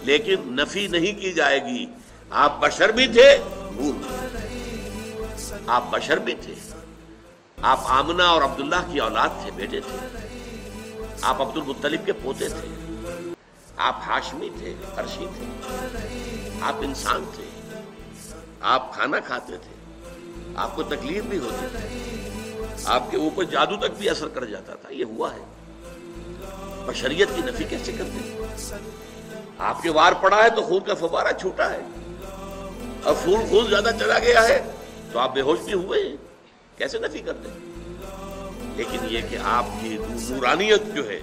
لیکن نفی نہیں کی جائے گی. آپ بشر بھی تھے، نور بھی تھے. آپ بشر بھی تھے. آپ آمنہ اور عبداللہ کی اولاد تھے، بیٹے تھے. آپ عبد المطلب کے پوتے تھے. آپ ہاشمی تھے، قرشی تھے. آپ انسان تھے. آپ کھانا کھاتے تھے. آپ کو تکلیف بھی ہوتی تھی. آپ کے اوپر جادو تک بھی اثر کر جاتا تھا. یہ ہوا ہے. بشریت کی نفی کیسے کرتے ہیں؟ آپ کے وار پڑا ہے تو خون کا فوارہ چھوٹا ہے، اور خون زیادہ چلا گیا ہے تو آپ بے ہوش بھی ہوئے ہیں. کیسے نفی کرتے ہیں؟ لیکن یہ کہ آپ کی نورانیت جو ہے،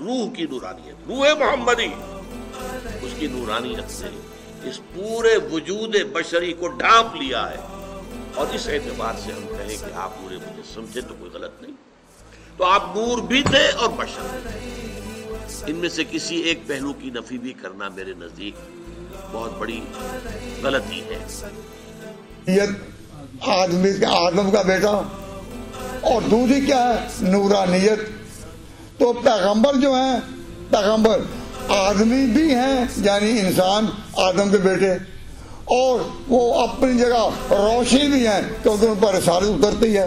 روح کی نورانیت، روح محمدی، اس کی نورانیت نے اس پورے وجود بشری کو ڈھانپ لیا ہے. اور اس اعتبار سے ہم کہیں کہ آپ نور مجسم تھے تو کوئی غلط نہیں. تو آپ نور بھی تھے اور بشر بھی تھے. ان میں سے کسی ایک پہلو کی نفی بھی کرنا میرے نزدیک بہت بڑی غلطی ہے. آدم کا بیٹا، اور دوسری کیا ہے؟ نورانیت. تو پیغمبر جو ہیں، پیغمبر آدمی بھی ہیں، یعنی انسان آدم کے بیٹے، اور وہ اپنی جگہ روشنی بھی ہیں کیونکہ ان پر رسالت اترتی ہے.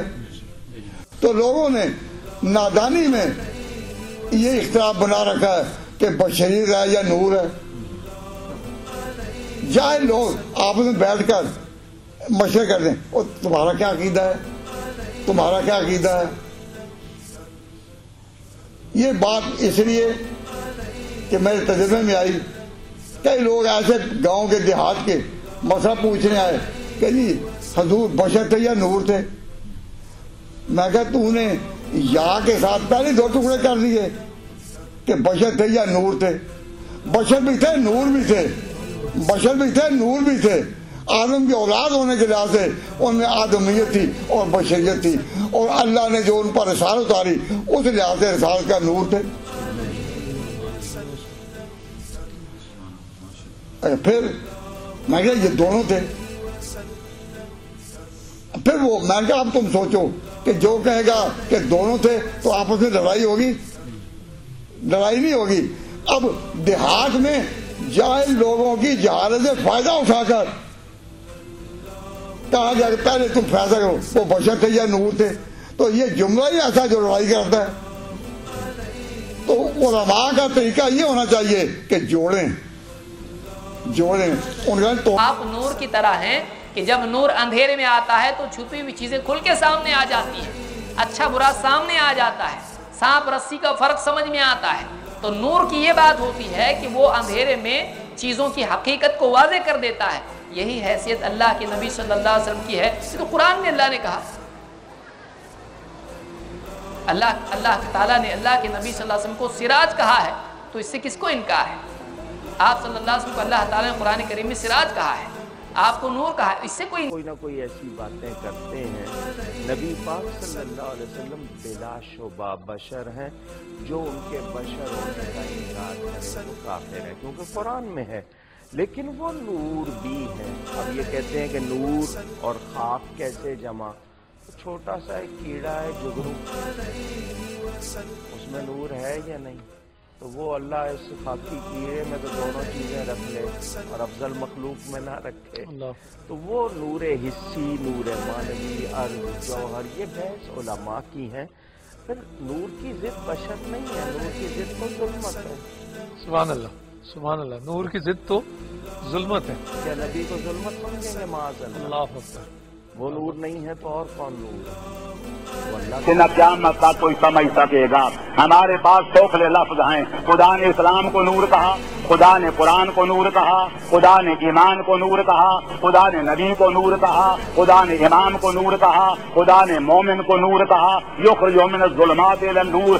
تو لوگوں نے نادانی میں یہ اختلاف بنا رکھا ہے کہ بشریت ہے یا نور ہے. جاہل لوگ آپس میں بیٹھ کر مشورے کرتے ہیں، اور تمہارا کیا عقیدہ ہے، تمہارا کیا عقیدہ ہے. یہ بات اس لیے کہ میرے تجربے میں آئی. کئی لوگ ایسے گاؤں کے دیہات کے مسئلہ پوچھنے آئے کہ جی حضور بشر تھے یا نور تھے. میں کہا تو نے یا کے ساتھ پہلے دو ٹکڑے کر دیے کہ بشر تھے یا نور تھے. بشر بھی تھے، نور بھی تھے. بشر بھی تھے، نور بھی تھے. آدم کی اولاد ہونے کے لحاظ سے ان میں آدمیت تھی اور بشریت تھی، اور اللہ نے جو ان پر رسالت اتاری اس لحاظ سے رسالت کا نور تھے. پھر میں کہا یہ دونوں تھے. پھر وہ میں کہا اب تم سوچو کہ جو کہے گا کہ دونوں تھے تو آپس میں لڑائی ہوگی؟ لڑائی نہیں ہوگی. اب دیہات میں جاہل لوگوں کی جہالت سے فائدہ اٹھا کر کہا جائے پہلے تم فیصلہ کرو وہ بشر تھے یا نور تھے. تو یہ جملہ ہی ایسا جو لڑائی کرتا ہے. تو علماء کا طریقہ یہ ہونا چاہیے کہ جوڑیں. تو آپ نور کی طرح ہیں کہ جب نور اندھیرے میں آتا ہے تو چھپی ہوئی چیزیں کھل کے سامنے آ جاتی ہیں، اچھا برا سامنے آ جاتا ہے، سانپ رسی کا فرق سمجھ میں آتا ہے. تو نور کی یہ بات ہوتی ہے کہ وہ اندھیرے میں چیزوں کی حقیقت کو واضح کر دیتا ہے. یہی حیثیت اللہ کے نبی صلی اللہ علیہ وسلم کی ہے. تو قرآن میں اللہ نے کہا، اللہ تعالیٰ نے اللہ کے نبی صلی اللہ علیہ وسلم کو سراج کہا ہے. تو اس سے کس کو انکار ہے؟ آپ صلی اللہ علیہ وسلم کو اللہ تعالیٰ نے قرآن کریم میں سراج کہا ہے، آپ کو نور کہا ہے. اس سے کوئی نہ کوئی ایسی باتیں کرتے ہیں. نبی پاک صلی اللہ علیہ وسلم بلا شبہ بشر ہیں. جو ان کے بشر ہونے کا انکار کرے وہ کافر ہے، کیونکہ قرآن میں ہے. لیکن وہ نور بھی ہیں. اب یہ کہتے ہیں کہ نور اور خاک کیسے جمع؟ چھوٹا سا ایک کیڑا ہے جگرو، اس میں نور ہے یا نہیں؟ تو وہ اللہ اس خاکی کیڑے میں تو دونوں چیزیں رکھ لے اور افضل مخلوق میں نہ رکھے. تو وہ نور حسی، نور معنوی، ارض، جوہر، یہ بحث علماء کی ہیں. پھر نور کی ضد بشر نہیں ہے، نور کی ضد تو ظلمت ہے. سبحان اللہ، سبحان اللہ. نور کی ضد تو ظلمت ہے. کیا نبی کو ظلمت سمجھیں گے؟ معاذ اللہ. اللہ اکبر. وہ نور نہیں ہے تو اور کون نور ہے؟ کہ نہ قیامت کا کوئی سمجھ سکے گا. ہمارے پاس سوکھلے لفظ ہیں. خدا نے اسلام کو نور کہا، خدا نے قرآن کو نور کہا، خدا نے ایمان کو نور کہا، خدا نے نبی کو نور کہا، خدا نے امام کو نور کہا، خدا نے مومن کو نور کہا. یخرج من الظلمات الی النور.